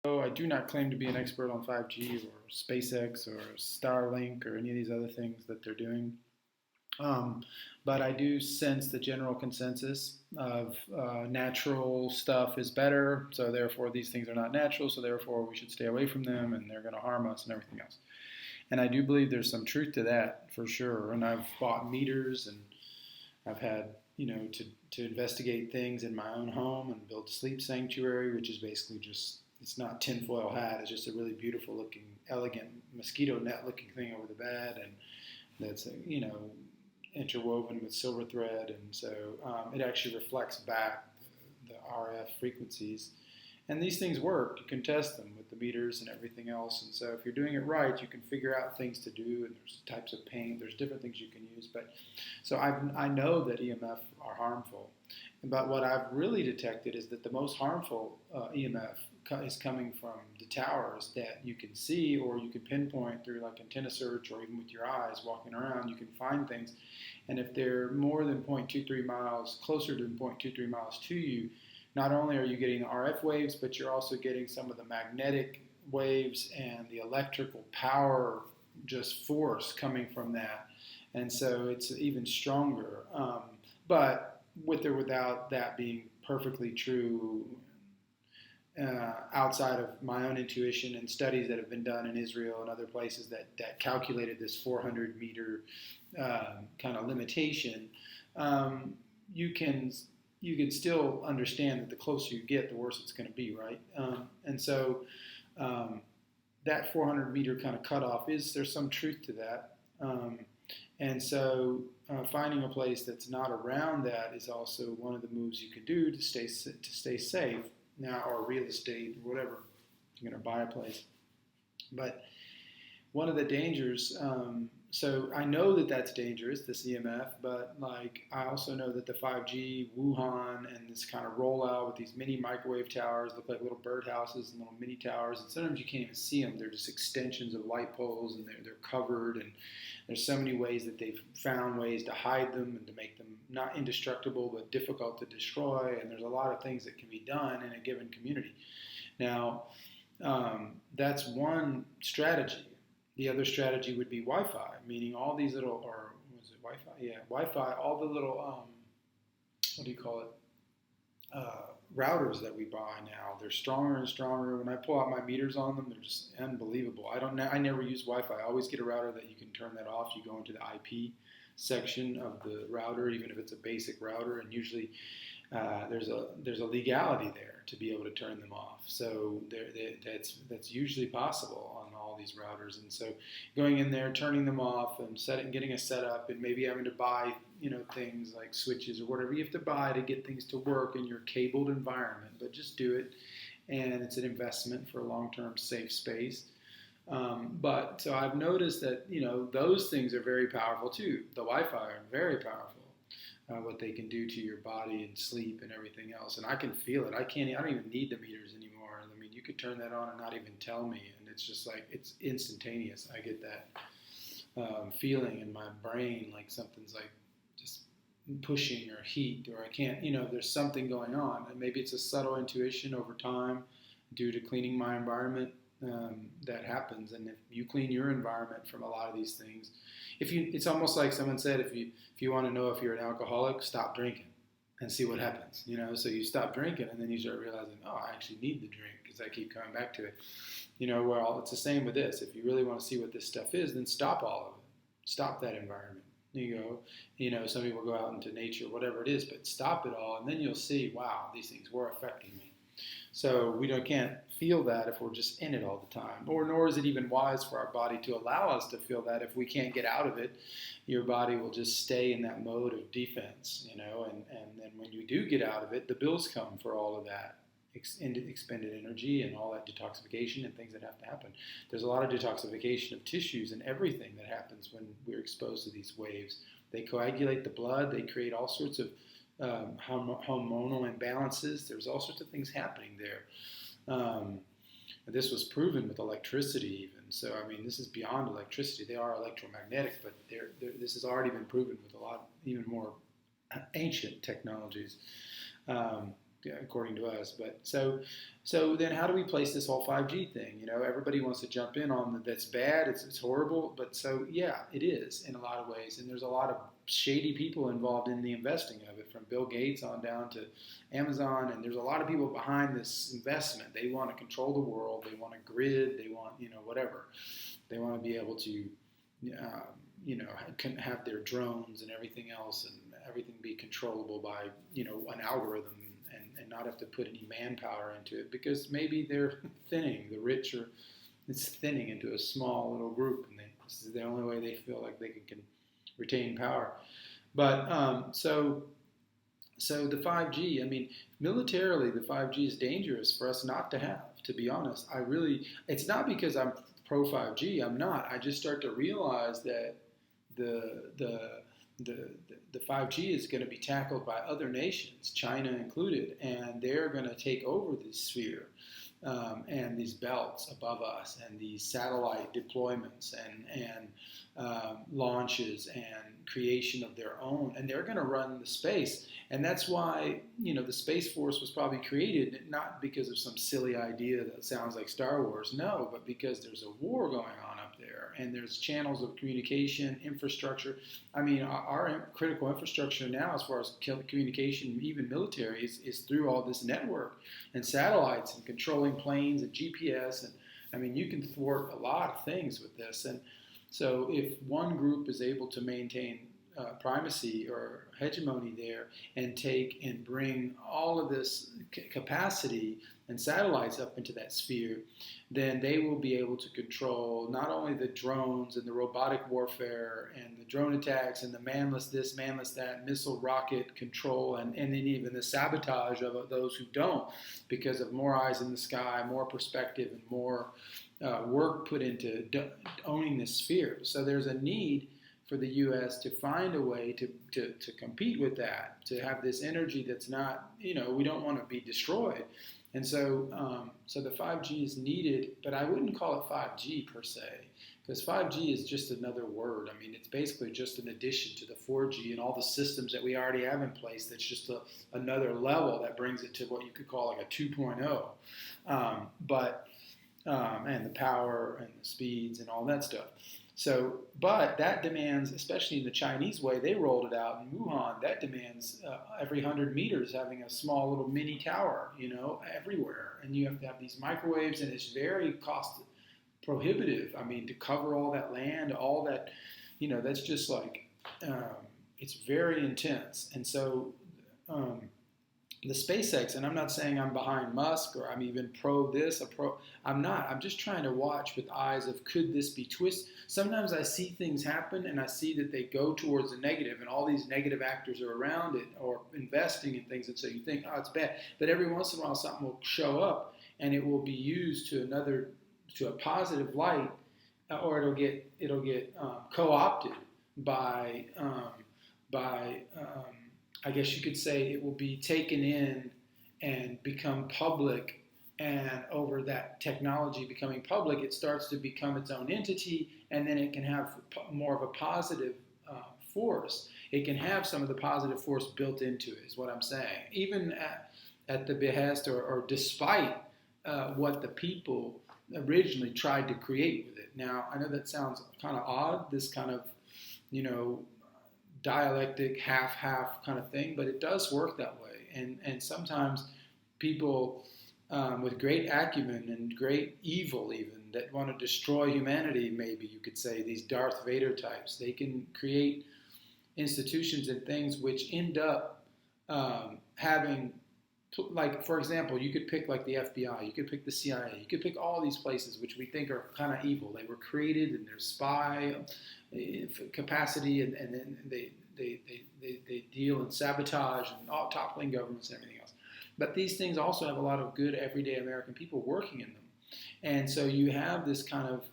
I do not claim to be an expert on 5G or SpaceX or Starlink or any of these other things that they're doing. Um, but I do sense the general consensus of natural stuff is better, so therefore these things are not natural, so therefore we should stay away from them and they're going to harm us and everything else. And I do believe there's some truth to that for sure. And I've bought meters and I've had, to investigate things in my own home and build a sleep sanctuary, which is basically just, it's not tinfoil hat. It's just a really beautiful looking, elegant mosquito net looking thing over the bed. And that's, interwoven with silver thread. And so it actually reflects back the RF frequencies. And these things work. You can test them with the meters and everything else. And so if you're doing it right, you can figure out things to do. And there's types of paint. There's different things you can use. But so I know that EMF are harmful. But what I've really detected is that the most harmful EMF is coming from the towers that you can see, or you can pinpoint through like antenna search, or even with your eyes walking around, you can find things. And if they're more than 0.23 miles, closer to 0.23 miles to you, not only are you getting the RF waves, but you're also getting some of the magnetic waves and the electrical power, just force coming from that. And so it's even stronger. But with or without that being perfectly true, outside of my own intuition and studies that have been done in Israel and other places that calculated this 400 meter kind of limitation, you can still understand that the closer you get, the worse it's going to be, right? And so that 400 meter kind of cutoff there's some truth to that. And so finding a place that's not around that is also one of the moves you could do to stay safe now, or real estate, or whatever. You're going to buy a place. But one of the dangers, so I know that that's dangerous, this EMF, but like I also know that the 5G, Wuhan, and this kind of rollout with these mini microwave towers look like little birdhouses and little mini towers, and sometimes you can't even see them. They're just extensions of light poles, and they're covered, and there's so many ways that they've found ways to hide them and to make them not indestructible but difficult to destroy, and there's a lot of things that can be done in a given community. Now, that's one strategy. The other strategy would be Wi-Fi, meaning all these little, or was it Wi-Fi? Yeah, Wi-Fi, all the little, what do you call it? Routers that we buy now. They're stronger and stronger. When I pull out my meters on them, they're just unbelievable. I never use Wi-Fi. I always get a router that you can turn that off. You go into the IP section of the router, even if it's a basic router, and usually there's a legality there to be able to turn them off. So that's usually possible on all these routers. And so going in there, turning them off, and getting a setup, and maybe having to buy things like switches or whatever you have to buy to get things to work in your cabled environment. But just do it, and it's an investment for a long-term safe space. But so I've noticed that those things are very powerful too. The Wi-Fi are very powerful. What they can do to your body and sleep and everything else, and I can feel it. I don't even need the meters anymore. I mean, you could turn that on and not even tell me, and it's just like it's instantaneous. I get that feeling in my brain, like something's like just pushing or heat, or I can't. There's something going on, and maybe it's a subtle intuition over time due to cleaning my environment. That happens, and if you clean your environment from a lot of these things, it's almost like someone said, if you want to know if you're an alcoholic, stop drinking and see what happens. So you stop drinking, and then you start realizing, oh, I actually need the drink because I keep coming back to it. Well, it's the same with this. If you really want to see what this stuff is, then stop all of it. Stop that environment. You go, some people go out into nature, whatever it is, but stop it all, and then you'll see, wow, these things were affecting me. So we can't feel that if we're just in it all the time, nor is it even wise for our body to allow us to feel that. If we can't get out of it, your body will just stay in that mode of defense, and then when you do get out of it, the bills come for all of that expended energy and all that detoxification and things that have to happen. There's a lot of detoxification of tissues and everything that happens when we're exposed to these waves. They coagulate the blood. They create all sorts of hormonal imbalances. There's all sorts of things happening there. This was proven with electricity even. So, I mean, this is beyond electricity. They are electromagnetic, but this has already been proven with a lot even more ancient technologies. according to us. But so then how do we place this whole 5G thing? Everybody wants to jump in on that's bad, it's horrible, but so yeah, it is in a lot of ways, and there's a lot of shady people involved in the investing of it, from Bill Gates on down to Amazon, and there's a lot of people behind this investment. They want to control the world, they want a grid, they want whatever, they want to be able to can have their drones and everything else, and everything be controllable by an algorithm, and not have to put any manpower into it, because maybe they're thinning, the rich are, it's thinning into a small little group, and this is the only way they feel like they can retain power. But so the 5G, I mean, militarily, the 5G is dangerous for us not to have, to be honest. It's not because I'm pro 5G, I'm not. I just start to realize that the 5G is going to be tackled by other nations, China included, and they're going to take over this sphere, and these belts above us, and these satellite deployments, and launches, and creation of their own, and they're going to run the space. And that's why the Space Force was probably created, not because of some silly idea that sounds like Star Wars, no, but because there's a war going on up there, and there's channels of communication, infrastructure. I mean, our critical infrastructure now, as far as communication, even military, is through all this network and satellites and controlling planes and GPS, and I mean, you can thwart a lot of things with this. And so if one group is able to maintain primacy or hegemony there, and take and bring all of this capacity and satellites up into that sphere, then they will be able to control not only the drones and the robotic warfare and the drone attacks and the manless this, manless that, missile rocket control, and then even the sabotage of those who don't, because of more eyes in the sky, more perspective, and more work put into owning this sphere. So there's a need for the U.S. to find a way to compete with that, to have this energy that's not, we don't want to be destroyed. And so so the 5G is needed, but I wouldn't call it 5G per se, because 5G is just another word. I mean, it's basically just an addition to the 4G and all the systems that we already have in place. That's just another level that brings it to what you could call like a 2.0. And the power and the speeds and all that stuff. So, but that demands, especially in the Chinese way, they rolled it out in Wuhan, that demands every 100 meters having a small little mini tower, everywhere. And you have to have these microwaves, and it's very cost prohibitive. I mean, to cover all that land, all that, that's just like, it's very intense. And so the SpaceX, and I'm not saying I'm behind Musk or I'm even pro this, I'm not. I'm just trying to watch with eyes of, could this be twist? Sometimes I see things happen, and I see that they go towards the negative, and all these negative actors are around it or investing in things, and so you think, oh, it's bad. But every once in a while something will show up, and it will be used to a positive light, or it'll get co-opted by I guess you could say it will be taken in and become public, and over that technology becoming public, it starts to become its own entity, and then it can have more of a positive force. It can have some of the positive force built into it, is what I'm saying, even at the behest or despite what the people originally tried to create with it. Now, I know that sounds kind of odd, this kind of, dialectic half kind of thing, but it does work that way. And sometimes people with great acumen and great evil, even, that want to destroy humanity, maybe you could say, these Darth Vader types, they can create institutions and things which end up having, like, for example, you could pick like the FBI, you could pick the CIA, you could pick all these places which we think are kind of evil. They were created, and there's spy capacity, and then they deal in sabotage and all, toppling governments and everything else. But these things also have a lot of good everyday American people working in them. And so you have this kind of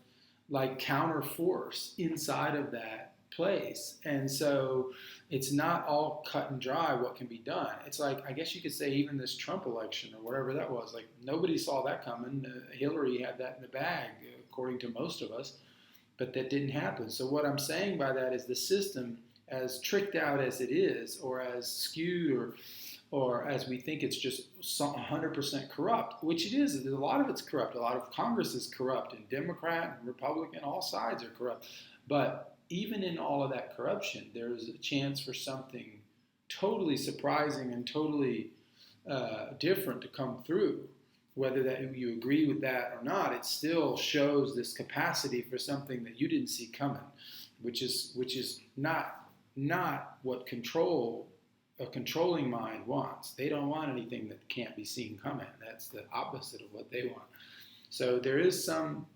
like counter force inside of that place. And so it's not all cut and dry what can be done. It's like, I guess you could say, even this Trump election or whatever that was, like nobody saw that coming. Hillary had that in the bag, according to most of us, but that didn't happen. So what I'm saying by that is the system, as tricked out as it is, or as skewed, or as we think it's just 100% corrupt, which it is. A lot of it's corrupt. A lot of Congress is corrupt, and Democrat and Republican, all sides are corrupt. But even in all of that corruption, there's a chance for something totally surprising and totally different to come through. Whether that you agree with that or not, it still shows this capacity for something that you didn't see coming, which is not what a controlling mind wants. They don't want anything that can't be seen coming. That's the opposite of what they want. So there is some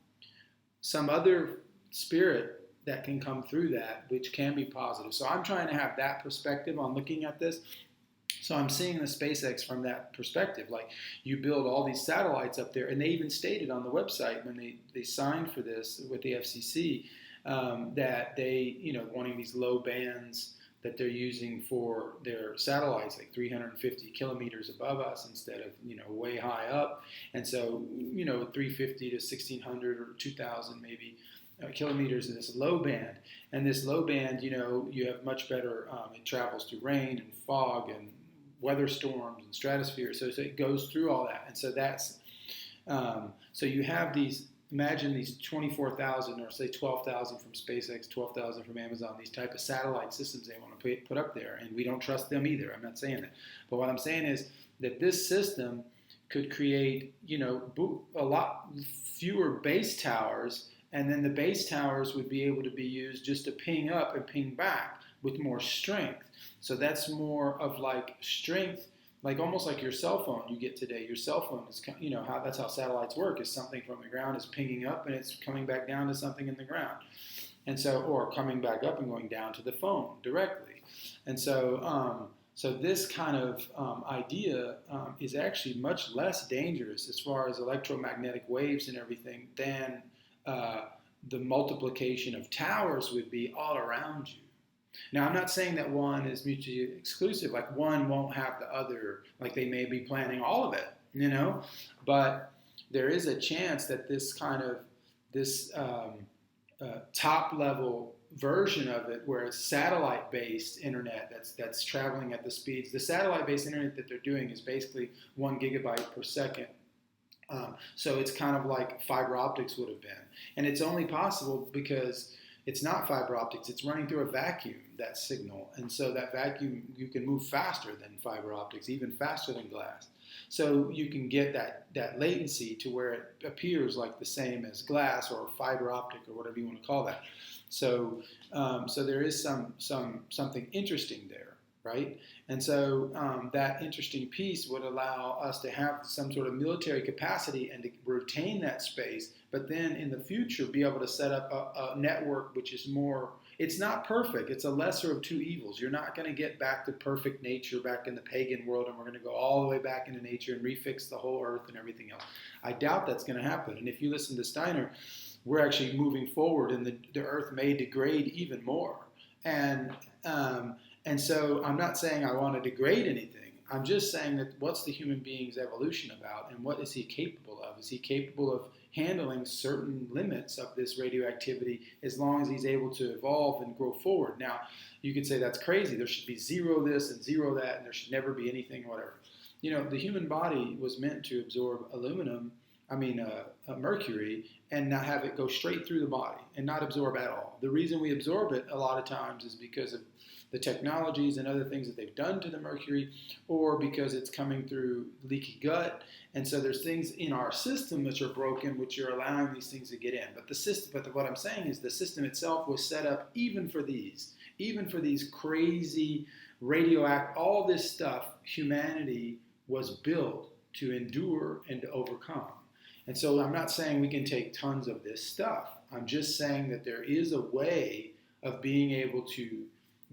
other spirit that can come through that, which can be positive. So I'm trying to have that perspective on looking at this. So I'm seeing the SpaceX from that perspective. Like, you build all these satellites up there, and they even stated on the website when they signed for this with the FCC that they, wanting these low bands that they're using for their satellites, like 350 kilometers above us instead of, way high up. And so, 350 to 1,600 or 2,000 maybe kilometers in this low band. And this low band, you have much better, it travels through rain and fog and weather storms and stratosphere. So it goes through all that. And so that's, so you have these, imagine these 24,000 or say 12,000 from SpaceX, 12,000 from Amazon, these type of satellite systems they want to put up there. And we don't trust them either. I'm not saying that. But what I'm saying is that this system could create, a lot fewer base towers, and then the base towers would be able to be used just to ping up and ping back with more strength. So that's more of like strength, like almost like your cell phone you get today. Your cell phone is, that's how satellites work, is something from the ground is pinging up and it's coming back down to something in the ground. And so, or coming back up and going down to the phone directly. And so, so this kind of idea is actually much less dangerous as far as electromagnetic waves and everything than the multiplication of towers would be all around you. Now, I'm not saying that one is mutually exclusive, like one won't have the other, like they may be planning all of it, but there is a chance that this kind of, this top level version of it, where it's satellite-based internet that's traveling at the speeds, the satellite-based internet that they're doing is basically 1 gigabyte per second. So it's kind of like fiber optics would have been. And it's only possible because it's not fiber optics. It's running through a vacuum, that signal. And so that vacuum, you can move faster than fiber optics, even faster than glass. So you can get that latency to where it appears like the same as glass or fiber optic or whatever you want to call that. So so there is something interesting there, right? And so that interesting piece would allow us to have some sort of military capacity and to retain that space, but then in the future be able to set up a network which is more, it's not perfect, it's a lesser of two evils. You're not going to get back to perfect nature back in the pagan world and we're going to go all the way back into nature and refix the whole earth and everything else. I doubt that's going to happen. And if you listen to Steiner, we're actually moving forward and the earth may degrade even more. And so I'm not saying I want to degrade anything. I'm just saying that what's the human being's evolution about and what is he capable of? Is he capable of handling certain limits of this radioactivity as long as he's able to evolve and grow forward? Now, you could say that's crazy. There should be zero this and zero that, and there should never be anything, whatever. The human body was meant to absorb mercury, and not have it go straight through the body and not absorb at all. The reason we absorb it a lot of times is because of the technologies and other things that they've done to the mercury, or because it's coming through leaky gut. And so there's things in our system which are broken, which are allowing these things to get in. But the system, what I'm saying is the system itself was set up even for these crazy radioactive, all this stuff, humanity was built to endure and to overcome. And so I'm not saying we can take tons of this stuff. I'm just saying that there is a way of being able to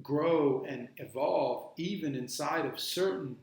grow and evolve even inside of certain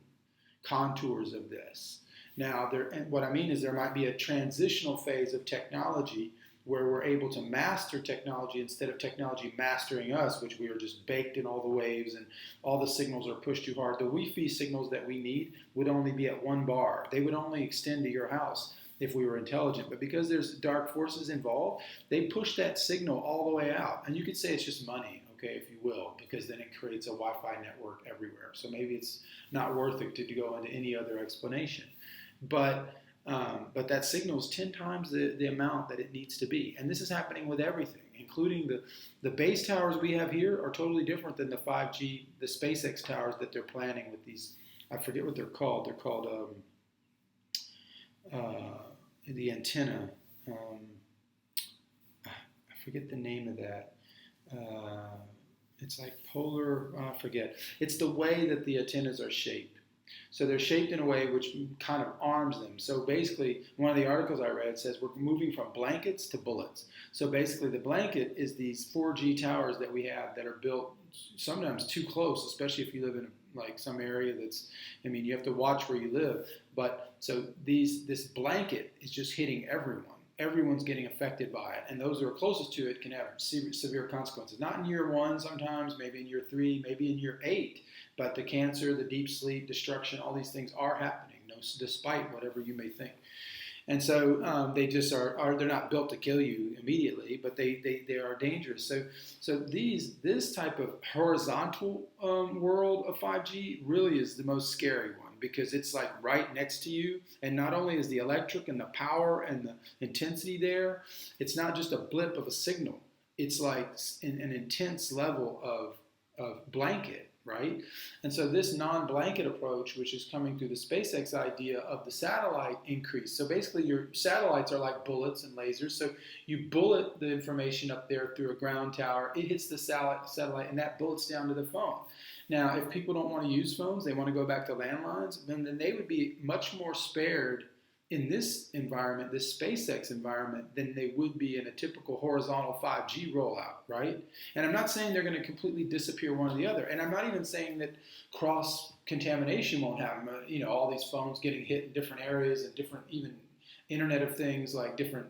contours of this. Now, what I mean is there might be a transitional phase of technology where we're able to master technology instead of technology mastering us, which we are just baked in all the waves and all the signals are pushed too hard. The Wi-Fi signals that we need would only be at 1 bar. They would only extend to your house if we were intelligent. But because there's dark forces involved, they push that signal all the way out. And you could say it's just money. okay, if you will, because then it creates a Wi-Fi network everywhere. So maybe it's not worth it to go into any other explanation. But that signal's 10 times the amount that it needs to be. And this is happening with everything, including the base towers we have here are totally different than the 5G, the SpaceX towers that they're planning with these. I forget what they're called. They're called the antenna. I forget the name of that. It's like polar, I forget. It's the way that the antennas are shaped. So they're shaped in a way which kind of arms them. So basically, one of the articles I read says we're moving from blankets to bullets. So basically, the blanket is these 4G towers that we have that are built sometimes too close, especially if you live in like some area that's, I mean, you have to watch where you live. But so this blanket is just hitting everyone. Everyone's getting affected by it, and those who are closest to it can have severe consequences. Not in year 1 sometimes, maybe in year 3, maybe in year 8, but the cancer, the deep sleep, destruction, all these things are happening, despite whatever you may think. And so they just are they're not built to kill you immediately, but they are dangerous. So this type of horizontal world of 5G really is the most scary one, because it's like right next to you, and not only is the electric and the power and the intensity there, it's not just a blip of a signal. It's like an intense level of blanket, right? And so this non-blanket approach, which is coming through the SpaceX idea of the satellite increase. So basically your satellites are like bullets and lasers. So you bullet the information up there through a ground tower, it hits the satellite, and that bullets down to the phone. Now, if people don't want to use phones, they want to go back to landlines, then they would be much more spared in this environment, this SpaceX environment, than they would be in a typical horizontal 5G rollout, right? And I'm not saying they're going to completely disappear one or the other. And I'm not even saying that cross-contamination won't happen. All these phones getting hit in different areas and different, even Internet of Things, like different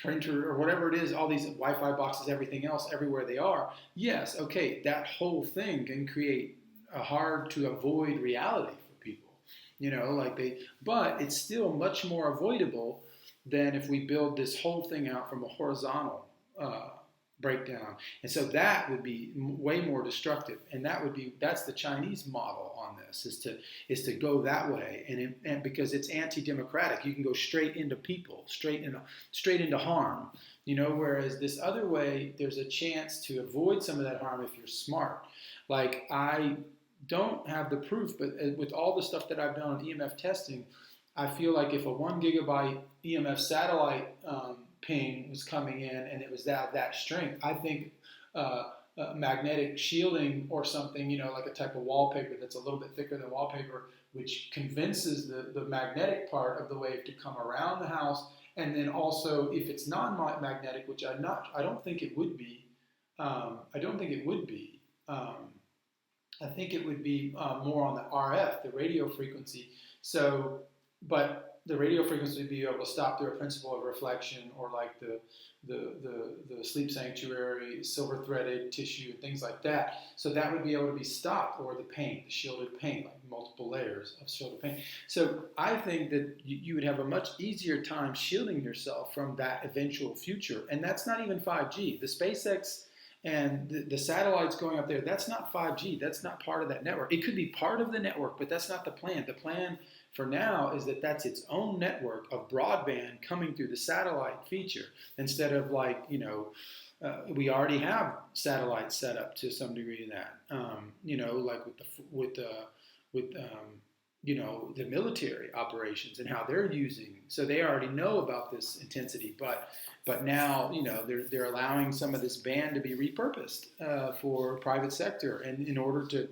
printer or whatever it is, all these Wi-Fi boxes, everything else, everywhere they are. Yes, okay, that whole thing can create a hard-to-avoid reality. But it's still much more avoidable than if we build this whole thing out from a horizontal breakdown. And so that would be way more destructive. And that's the Chinese model on this, is to go that way. And because it's anti-democratic, you can go straight into people, straight into harm. Whereas this other way, there's a chance to avoid some of that harm if you're smart. Like I don't have the proof, but with all the stuff that I've done on EMF testing, I feel like if a 1 gigabyte EMF satellite ping was coming in and it was that strength, I think magnetic shielding or something, like a type of wallpaper that's a little bit thicker than wallpaper, which convinces the magnetic part of the wave to come around the house. And then also, if it's non-magnetic, which I don't think it would be, I think it would be more on the RF, the radio frequency. So, but the radio frequency would be able to stop through a principle of reflection, or like the sleep sanctuary, silver threaded tissue, and things like that. So that would be able to be stopped, or the paint, the shielded paint, like multiple layers of shielded paint. So I think that you would have a much easier time shielding yourself from that eventual future. And that's not even 5G. The SpaceX and the satellites going up there, that's not 5G. That's not part of that network. It could be part of the network, but that's not the plan. The plan for now is that that's its own network of broadband coming through the satellite feature, instead of we already have satellites set up to some degree in that, like with the military operations and how they're using. So they already know about this intensity, but now, they're allowing some of this band to be repurposed for private sector, and in order to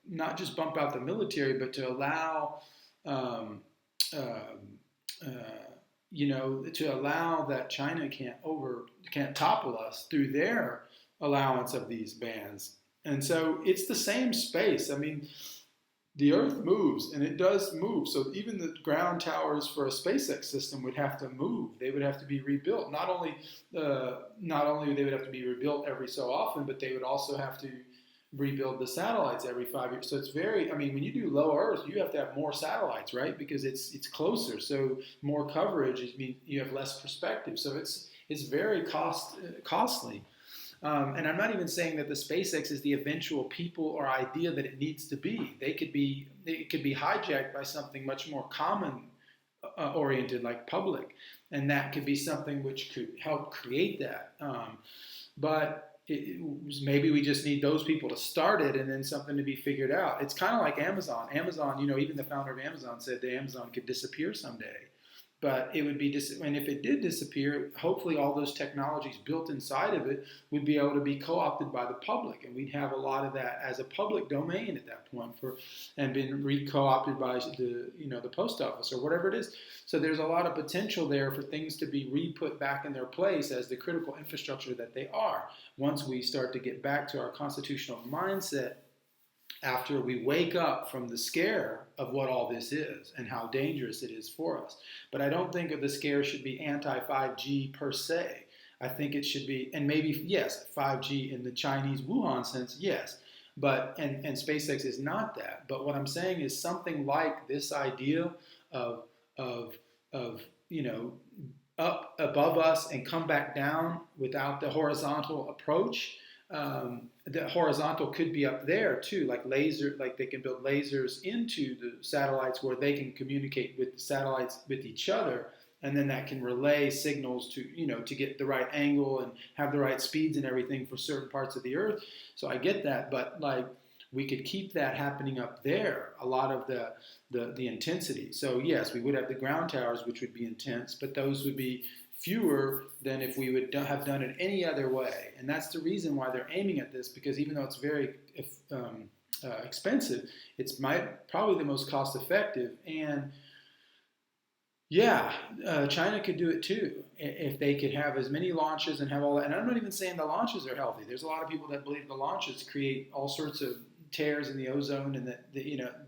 not just bump out the military, but to allow, to allow that China can't topple us through their allowance of these bands. And so it's the same space. I mean, the Earth moves, and it does move. So even the ground towers for a SpaceX system would have to move. They would have to be rebuilt. Not only they would have to be rebuilt every so often, but they would also have to rebuild the satellites every 5 years. So it's when you do low Earth, you have to have more satellites, right? Because it's closer. So more coverage means you have less perspective. So it's very costly. And I'm not even saying that the SpaceX is the eventual people or idea that it needs to be. It could be hijacked by something much more common oriented, like public, and that could be something which could help create that. But maybe we just need those people to start it, and then something to be figured out. It's kind of like Amazon. Amazon, even the founder of Amazon said that Amazon could disappear someday. But it would be, and if it did disappear, hopefully all those technologies built inside of it would be able to be co-opted by the public, and we'd have a lot of that as a public domain at that point and been co-opted by the post office or whatever it is. So there's a lot of potential there for things to be re-put back in their place as the critical infrastructure that they are. Once we start to get back to our constitutional mindset, after we wake up from the scare of what all this is and how dangerous it is for us. But I don't think the scare should be anti-5G per se. I think it should be, and maybe, yes, 5G in the Chinese Wuhan sense, yes. But, and SpaceX is not that. But what I'm saying is something like this idea of up above us and come back down without the horizontal approach. The horizontal could be up there too, like they can build lasers into the satellites where they can communicate with the satellites with each other, and then that can relay signals to get the right angle and have the right speeds and everything for certain parts of the Earth. So I get that, but we could keep that happening up there, a lot of the intensity. So yes, we would have the ground towers, which would be intense, but those would be fewer than if we would have done it any other way. And that's the reason why they're aiming at this, because even though it's very expensive, it's probably the most cost effective. And yeah, China could do it too if they could have as many launches and have all that. And I'm not even saying the launches are healthy. There's a lot of people that believe the launches create all sorts of tears in the ozone, and that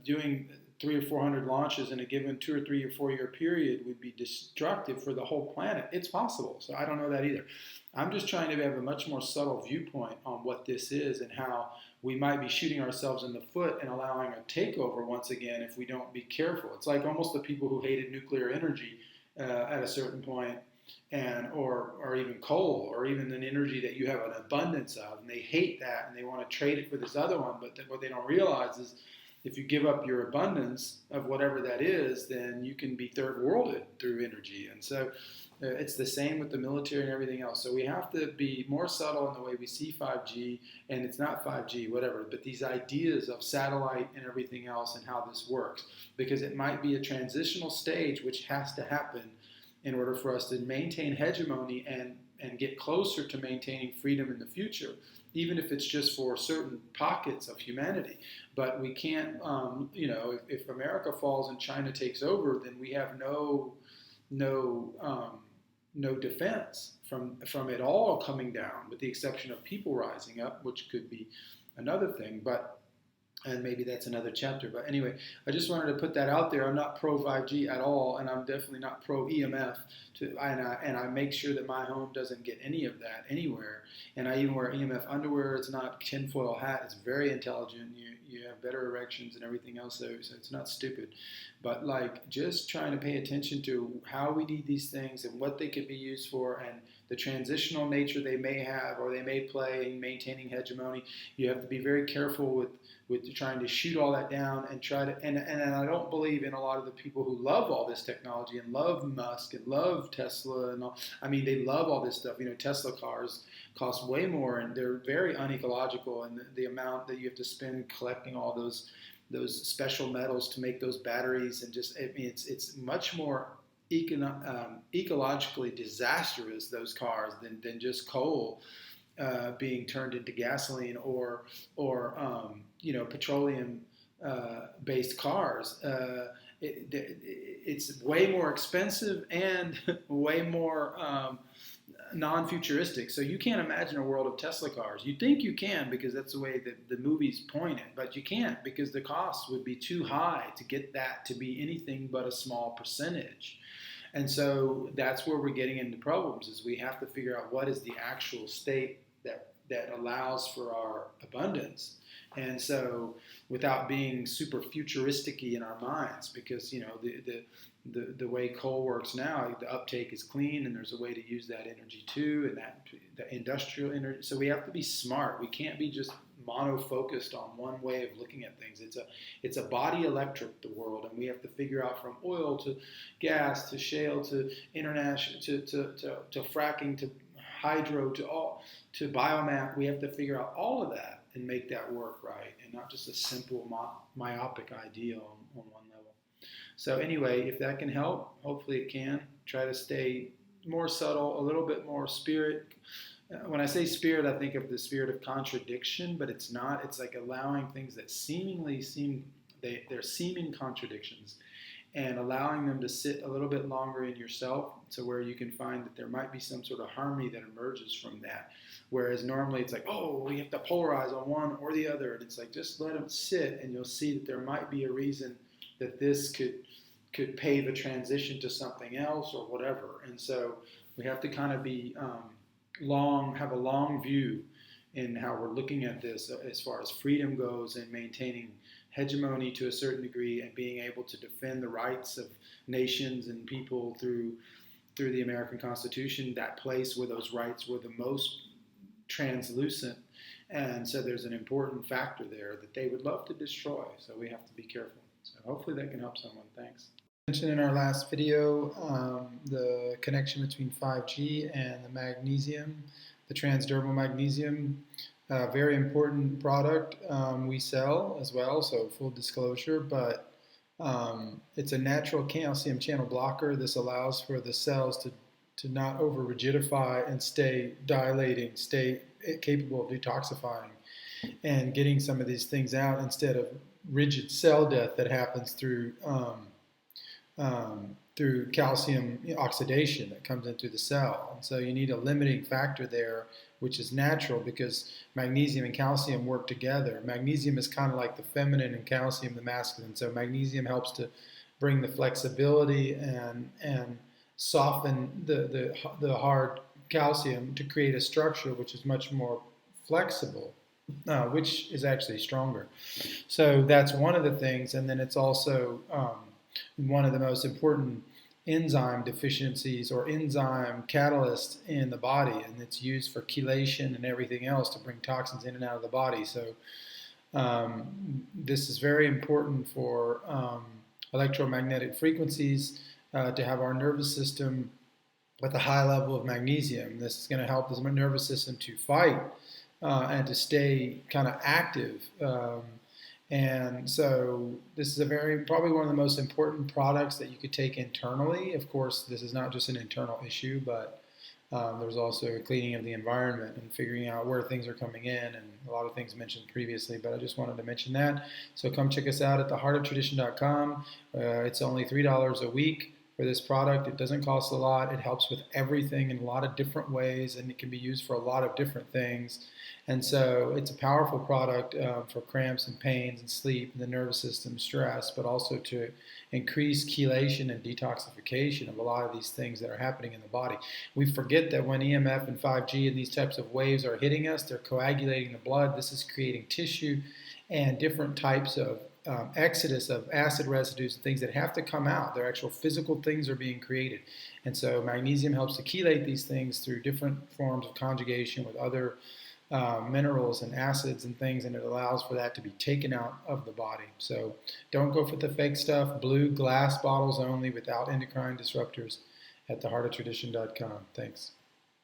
doing 300 or 400 launches in a given 2 or 3 or 4 year period would be destructive for the whole planet. It's possible. So I don't know that either. I'm just trying to have a much more subtle viewpoint on what this is and how we might be shooting ourselves in the foot and allowing a takeover once again if we don't be careful. It's like almost the people who hated nuclear energy at a certain point, or even coal, or even an energy that you have an abundance of, and they hate that and they want to trade it for this other one. But what they don't realize is, if you give up your abundance of whatever that is, then you can be third worlded through energy. And so it's the same with the military and everything else. So we have to be more subtle in the way we see 5G, and it's not 5G, whatever, but these ideas of satellite and everything else and how this works, because it might be a transitional stage which has to happen in order for us to maintain hegemony and get closer to maintaining freedom in the future, even if it's just for certain pockets of humanity. But we can't, if America falls and China takes over, then we have no defense from it all coming down, with the exception of people rising up, which could be another thing. And maybe that's another chapter. But anyway, I just wanted to put that out there. I'm not pro 5G at all, and I'm definitely not pro EMF. And I make sure that my home doesn't get any of that anywhere. And I even wear EMF underwear. It's not tinfoil hat. It's very intelligent. You have better erections and everything else, so it's not stupid. But just trying to pay attention to how we need these things and what they could be used for, and the transitional nature they may have or they may play in maintaining hegemony. You have to be very careful with trying to shoot all that down and try to, and I don't believe in a lot of the people who love all this technology and love Musk and love Tesla and all. I mean, they love all this stuff. Tesla cars cost way more, and they're very unecological, and the amount that you have to spend collecting all those special metals to make those batteries, and it's much more ecologically disastrous, those cars, than just coal being turned into gasoline or petroleum based cars. It's way more expensive and way more non-futuristic. So you can't imagine a world of Tesla cars. You think you can because that's the way that the movies point it, but you can't, because the cost would be too high to get that to be anything but a small percentage. And so that's where we're getting into problems, is we have to figure out what is the actual state that allows for our abundance. And so without being super futuristic-y in our minds, because the way coal works now, the uptake is clean, and there's a way to use that energy too, and that the industrial energy. So we have to be smart. We can't be just mono-focused on one way of looking at things. It's a body electric, the world, and we have to figure out from oil to gas to shale to international to fracking to hydro to biomass. We have to figure out all of that and make that work right, and not just a simple myopic idea on one level. So anyway, if that can help, hopefully it can. Try to stay more subtle, a little bit more spirit. When I say spirit, I think of the spirit of contradiction, but it's not. It's like allowing things that seemingly they're seeming contradictions, and allowing them to sit a little bit longer in yourself, to where you can find that there might be some sort of harmony that emerges from that. Whereas normally it's like, oh, we have to polarize on one or the other, and it's like, just let them sit, and you'll see that there might be a reason that this could pave a transition to something else or whatever. And so we have to kind of be have a long view in how we're looking at this as far as freedom goes, and maintaining hegemony to a certain degree, and being able to defend the rights of nations and people through the American Constitution, that place where those rights were the most translucent. And so there's an important factor there that they would love to destroy. So we have to be careful. So hopefully that can help someone. Thanks. Mentioned in our last video the connection between 5G and the magnesium, the transdermal magnesium. Very important product we sell as well, so full disclosure, but it's a natural calcium channel blocker. This allows for the cells to not over rigidify and stay dilating, stay capable of detoxifying and getting some of these things out, instead of rigid cell death that happens through calcium oxidation that comes into the cell. And so you need a limiting factor there, which is natural, because magnesium and calcium work together. Magnesium is kind of like the feminine and calcium the masculine. So magnesium helps to bring the flexibility and soften the hard calcium to create a structure which is much more flexible, which is actually stronger. So that's one of the things. And then it's also one of the most important enzyme deficiencies or enzyme catalyst in the body, and it's used for chelation and everything else to bring toxins in and out of the body. So this is very important for electromagnetic frequencies, to have our nervous system with a high level of magnesium. This is going to help the nervous system to fight and to stay kind of active. And so this is probably one of the most important products that you could take internally. Of course, this is not just an internal issue, but there's also a cleaning of the environment and figuring out where things are coming in, and a lot of things mentioned previously, but I just wanted to mention that. So come check us out at theheartoftradition.com. It's only $3 a week for this product. It doesn't cost a lot. It helps with everything in a lot of different ways, and it can be used for a lot of different things. And so it's a powerful product for cramps and pains and sleep and the nervous system stress, but also to increase chelation and detoxification of a lot of these things that are happening in the body. We forget that when EMF and 5G and these types of waves are hitting us, they're coagulating the blood. This is creating tissue and different types of exodus of acid residues and things that have to come out. Their actual physical things are being created. And so magnesium helps to chelate these things through different forms of conjugation with other minerals and acids and things, and it allows for that to be taken out of the body. So don't go for the fake stuff. Blue glass bottles only, without endocrine disruptors, at theheartoftradition.com. Thanks.